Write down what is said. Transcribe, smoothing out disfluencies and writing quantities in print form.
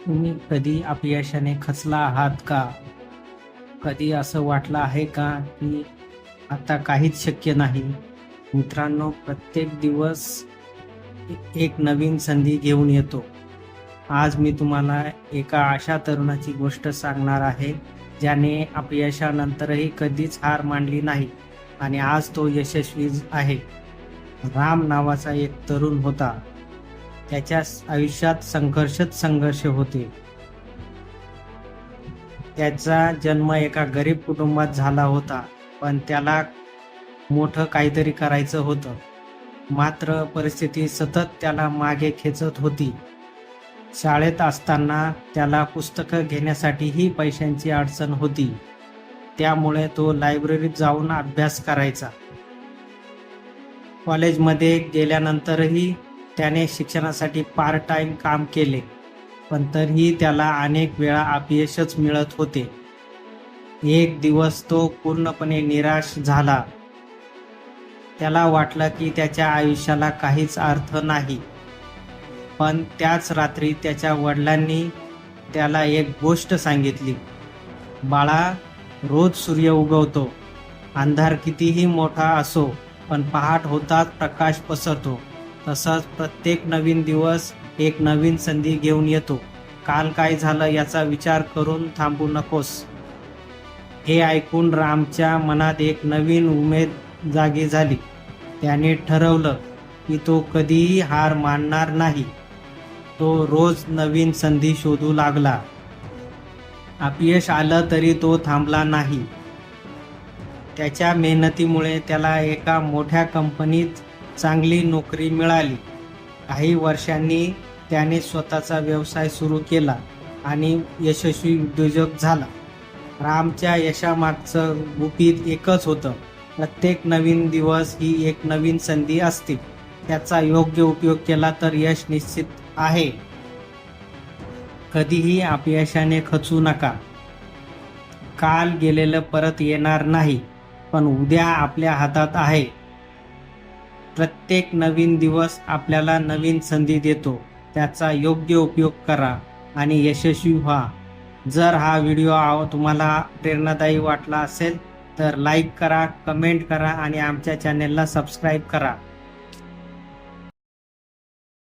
तुम्ही कधी अपयशाने खचला आहात का? कधी असं वाटलं आहे का की आता काहीच शक्य नाही? मित्रांनो, प्रत्येक दिवस एक नवीन संधी घेऊन येतो. आज मी तुम्हाला एका अशा तरुणाची गोष्ट सांगणार आहे, ज्याने अपयशानंतरही कधीच हार मानली नाही आणि आज तो यशस्वी आहे. राम नावाचा एक तरुण होता. त्याच्या आयुष्यात संघर्षच संघर्ष होते. त्याचा जन्म एका गरीब कुटुंबात झाला होता, पण त्याला मोठं काहीतरी करायचं होतं. मात्र परिस्थिती सतत त्याला मागे खेचत होती. शाळेत असताना त्याला पुस्तकं घेण्यासाठीही पैशांची अडचण होती. त्यामुळे तो लायब्ररीत जाऊन अभ्यास करायचा. कॉलेजमध्ये गेल्यानंतरही त्याने शिक्षणासाठी पार्ट टाइम काम केले, पण तरीही त्याला अनेक वेळा अपयशच मिळत होते. एक दिवस तो पूर्णपणे निराश झाला. त्याला वाटलं की त्याच्या आयुष्याला काहीच अर्थ नाही. पण त्याच रात्री त्याच्या वडिलांनी त्याला एक गोष्ट सांगितली. बाळा, रोज सूर्य उगवतो. अंधार कितीही मोठा असो, पण पहाट होताच प्रकाश पसरतो. तसंच प्रत्येक नवीन दिवस एक नवीन संधी घेऊन येतो. काल काय झालं याचा विचार करून थांबू नकोस. हे ऐकून रामच्या मनात एक नवीन उमेद जागी झाली. त्याने ठरवलं की तो कधीही हार मानणार नाही. तो रोज नवीन संधी शोधू लागला. अपयश आलं तरी तो थांबला नाही. त्याच्या मेहनतीमुळे त्याला एका मोठ्या कंपनीत चांगली नोकरी मिळाली. काही वर्षांनी त्याने स्वतःचा व्यवसाय सुरू केला आणि यशस्वी उद्योजक झाला. रामच्या यशामागचं गुपित एकच होतं. प्रत्येक नवीन दिवस ही एक नवीन संधी असते. त्याचा योग्य उपयोग केला तर यश निश्चित आहे. कधीही अपयशाने खचू नका. काल गेलेलं परत येणार नाही, पण उद्या आपल्या हातात आहे. प्रत्येक नवीन दिवस आपल्याला नवीन संधी देतो. त्याचा योग्य उपयोग करा आणि यशस्वी व्हा. जर हा व्हिडिओ तुम्हाला प्रेरणादायी वाटला असेल तर लाईक करा, कमेंट करा आणि आमच्या चॅनेलला सबस्क्राईब करा.